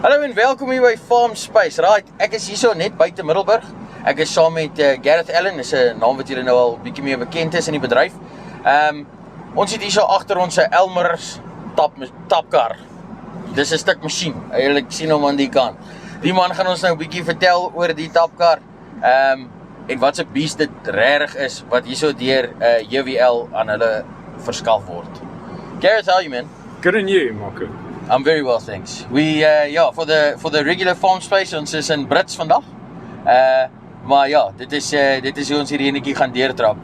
Hallo en welkom hier by Farmspace. Right, ek is hier so net buite Middelburg. Ek is saam met Gareth Allen, is 'n naam wat julle nou al bietjie meer bekend is in die bedryf. Ons het hier so agter ons 'n Elmer's tapkar. Dis 'n stuk masjien. Julle sien hom aan die kant. Die man gaan ons nou 'n bietjie vertel oor die tapkar. En wat 'n beest dit regtig is wat hierso deur JWL aan hulle verskaf word. Gareth, how are you, man? Good on you, Marco. I'm very well, thanks. We for the regular farm space, ons is in Brits vandag. Maar ja, dit is hoe ons hierdie enetjie gaan deurtrap.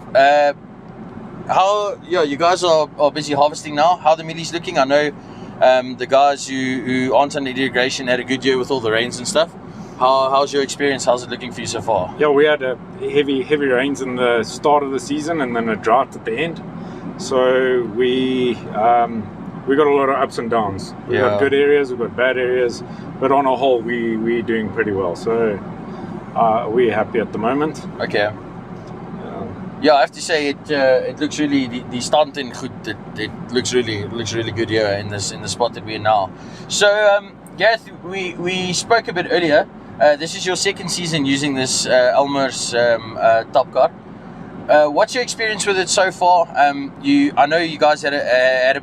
You guys are busy harvesting now. How the millie's looking? I know the guys who aren't under irrigation had a good year with all the rains and stuff. How's your experience? How's it looking for you so far? Yeah, we had a heavy rains in the start of the season and then a drought at the end. So we got a lot of ups and downs. We've got good areas, we've got bad areas, but on a whole, we're doing pretty well. So we're happy at the moment. Okay. Yeah, I have to say it looks really the stand in good. It looks really good here in the spot that we're in now. So Gareth, we spoke a bit earlier. This is your second season using this Elmer's tapkar. What's your experience with it so far? I know you guys had a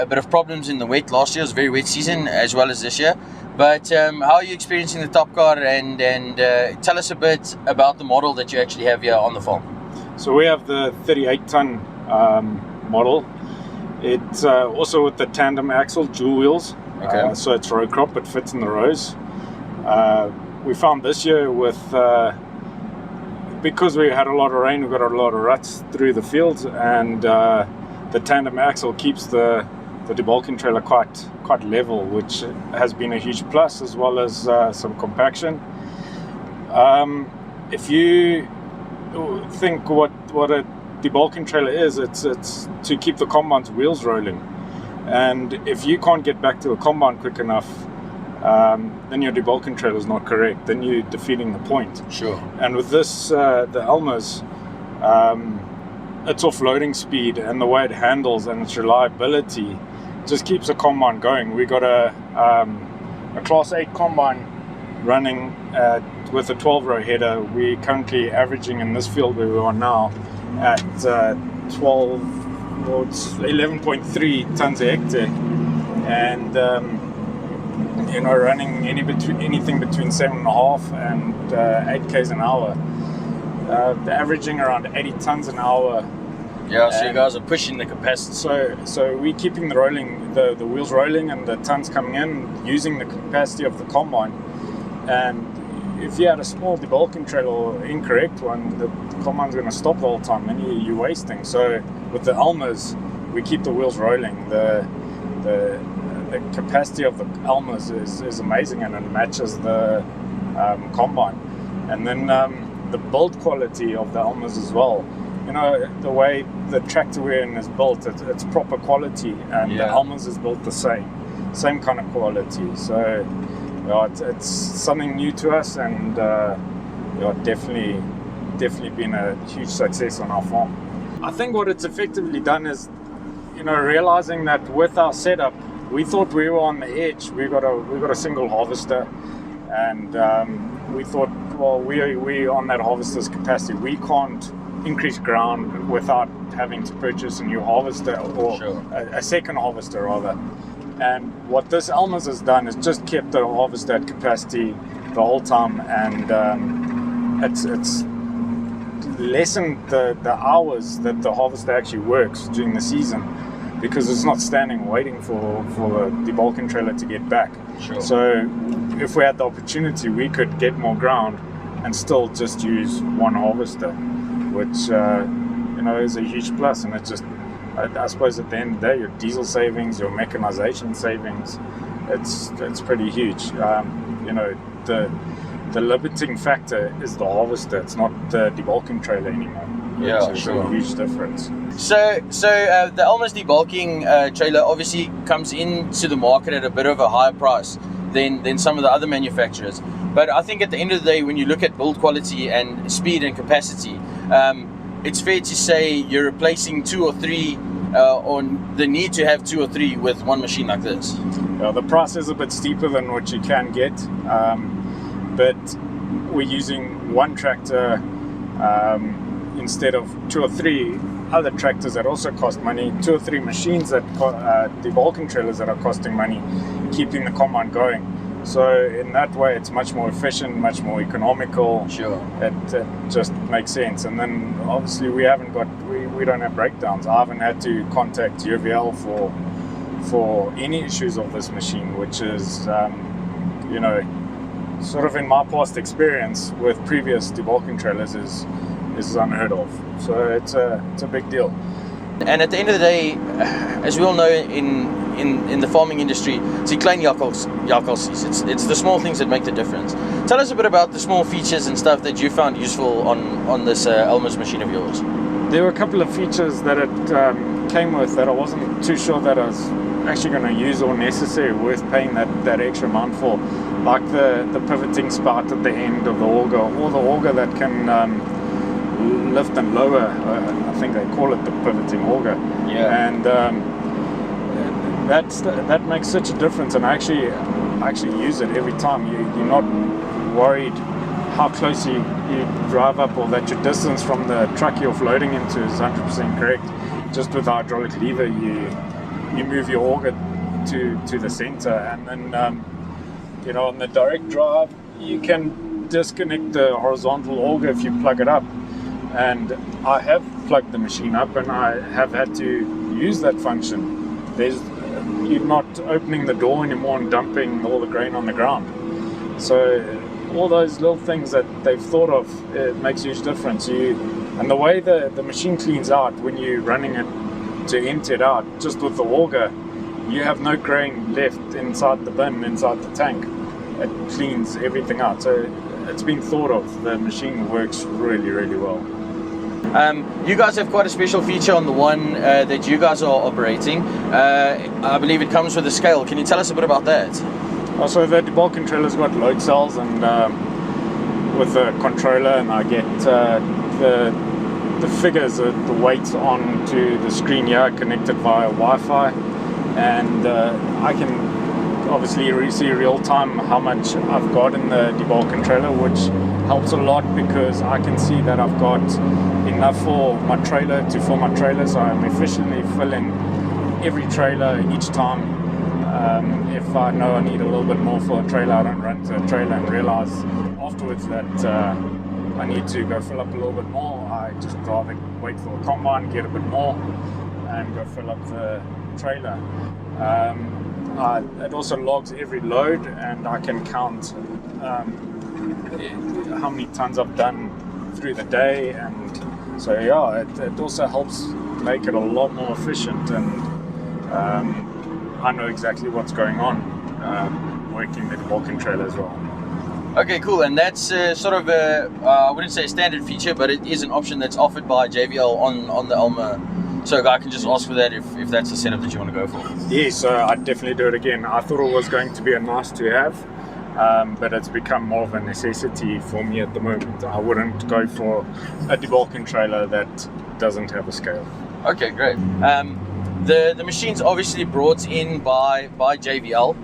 bit of problems in the wet last year. It was a very wet season as well as this year. But how are you experiencing the tapkar, and tell us a bit about the model that you actually have here on the farm. So we have the 38-ton model. It's also with the tandem axle, dual wheels. Okay. So it's row crop, it fits in the rows. We found this year with because we had a lot of rain, we got a lot of ruts through the fields, and the tandem axle keeps the debulking trailer quite level, which has been a huge plus, as well as some compaction. If you think what a debulking trailer is, it's to keep the combine's wheels rolling, and if you can't get back to the combine quick enough, then your debulking trailer is not correct. Then you're defeating the point. Sure. And with this, the Elmer's, its offloading speed and the way it handles and its reliability just keeps the combine going. We got a Class 8 combine running with a 12-row header. We're currently averaging in this field where we are now at 11.3 tons a hectare, and running anything between 7.5 and 8 k's an hour. Averaging around 80 tons an hour. Yeah, so you guys are pushing the capacity. So we're keeping the wheels rolling and the tons coming in, using the capacity of the combine. And if you had a small debulking trailer or incorrect one, the combine's going to stop the whole time, and you're wasting. So with the Elmer's, we keep the wheels rolling. The capacity of the Elmer's is amazing, and it matches the combine. And then the build quality of the Elmer's as well. The way the tractor we're in is built, it's proper quality, and the Elmer's is built the same kind of quality. So it's something new to us, and definitely been a huge success on our farm. I think what it's effectively done is, realizing that with our setup, we thought we were on the edge. We got a single harvester, and we thought, well, we on that harvester's capacity. We can't increase ground without having to purchase a new harvester, or a second harvester rather. And what this Elmer's has done is just kept the harvester at capacity the whole time, and it's lessened the hours that the harvester actually works during the season, because it's not standing waiting for the debulking trailer to get back. Sure. So if we had the opportunity, we could get more ground and still just use one harvester, which is a huge plus. And it's just, I suppose at the end of the day, your diesel savings, your mechanization savings, it's pretty huge. The limiting factor is the harvester. It's not the debulking trailer anymore. Yeah, which is sure. a huge difference. So the Elmer's debulking trailer obviously comes into the market at a bit of a higher price than some of the other manufacturers. But I think at the end of the day, when you look at build quality and speed and capacity, it's fair to say you're replacing 2 or 3 on the need to have 2 or 3 with one machine like this? Yeah, the price is a bit steeper than what you can get, but we're using one tractor instead of 2 or 3 other tractors that also cost money, 2 or 3 machines that debulking trailers that are costing money, keeping the combine going. So in that way, it's much more efficient, much more economical. Sure. It just makes sense. And then obviously we don't have breakdowns. I haven't had to contact JWL for any issues of this machine, which is, sort of in my past experience with previous debulking trailers is unheard of. So it's a big deal. And at the end of the day, as we all know in the farming industry, it's die klein jakkalsies. It's the small things that make the difference. Tell us a bit about the small features and stuff that you found useful on this Elmer's machine of yours. There were a couple of features that it came with that I wasn't too sure that I was actually going to use or necessary, worth paying that extra amount for, like the pivoting spout at the end of the auger, or the auger that can lift and lower. I think they call it the pivoting auger. Yeah. And that makes such a difference, and I actually use it every time. You're not worried how close you drive up, or that your distance from the truck you're offloading into is 100% correct. Just with the hydraulic lever, you move your auger to the center, and then on the direct drive you can disconnect the horizontal auger if you plug it up. And I have plugged the machine up, and I have had to use that function. You're not opening the door anymore and dumping all the grain on the ground. So all those little things that they've thought of, it makes a huge difference. And the way the machine cleans out when you're running it to empty it out, just with the auger, you have no grain left inside the bin, inside the tank. It cleans everything out. So it's been thought of. The machine works really, really well. You guys have quite a special feature on the one that you guys are operating. I believe it comes with a scale. Can you tell us a bit about that? Also, the debulking trailer's got load cells, and with the controller, and I get the figures, the weights onto the screen here, connected via Wi-Fi, and I can obviously see real time how much I've got in the debulking trailer, which helps a lot because I can see that I've got enough for my trailer to fill my trailer, so I'm efficiently filling every trailer each time. If I know I need a little bit more for a trailer, I don't run to a trailer and realize afterwards that I need to go fill up a little bit more. I just rather wait for the combine, get a bit more, and go fill up the trailer. It also logs every load, and I can count how many tons I've done through the day, and so yeah, it also helps make it a lot more efficient, and I know exactly what's going on working the debulking trailer as well. Okay, cool. And that's sort of I wouldn't say a standard feature, but it is an option that's offered by JWL on the Elmer. So I can just ask for that if that's the setup that you want to go for. Yes, I'd definitely do it again. I thought it was going to be a nice to have, but it's become more of a necessity for me at the moment. I wouldn't go for a debulking trailer that doesn't have a scale. Okay, great. The machine's obviously brought in by JWL,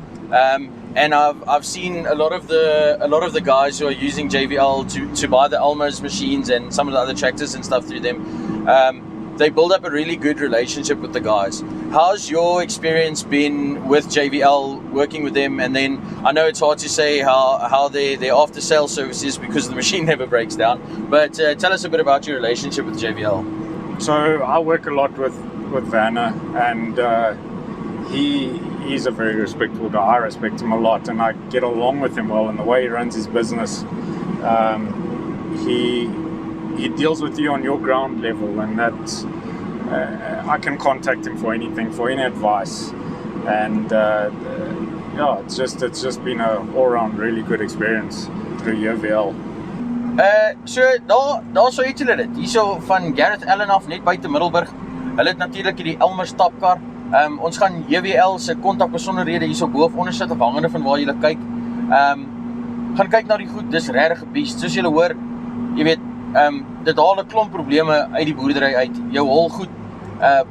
and I've seen a lot of the guys who are using JWL to buy the Elmer's machines and some of the other tractors and stuff through them. They build up a really good relationship with the guys. How's your experience been with JWL, working with them? And then I know it's hard to say how their after sales service is because the machine never breaks down, but tell us a bit about your relationship with JWL. So I work a lot with Vanna, and he's a very respectful guy. I respect him a lot, and I get along with him well, and the way he runs his business, he deals with you on your ground level, and that's I can contact him for anything, for any advice, and it's just been a all-round really good experience through JWL. So daar sou iets hulle dit. Hierso van Gareth Allen af net buite Middelburg. Hulle het natuurlik hierdie Elmer tapkarre. Ons gaan JWL se kontakbesonderhede hierso bo onder sit, afhangende van waar jy kyk. Gaan kyk na die goed, dis regtig 'n beast. Soos julle hoor, jy weet, dit haal 'n klomp probleme uit die boerdery uit. Jou hol goed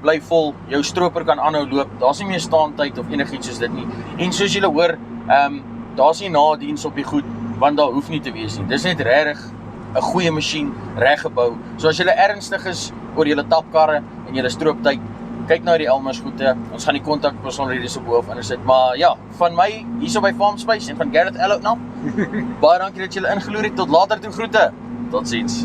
bly vol, jou stroper kan aanhou loop, daar's nie meer staantyd of enigiets soos dit nie. En soos julle hoor, daar's nie nadiens op die goed, want daar hoef nie te wees nie. Dis net regtig 'n goeie masjien, reg gebou. So as julle ernstig is oor julle tapkarre en julle strooptyd, kyk nou die Elmer goede. Ons gaan die kontakbesonderhede so bo of insit. Maar ja, van my hierso by Farmspace en van Gareth Ellout nou. Baie dankie dat julle ingeloer het. Tot later toe, groete. Totsiens.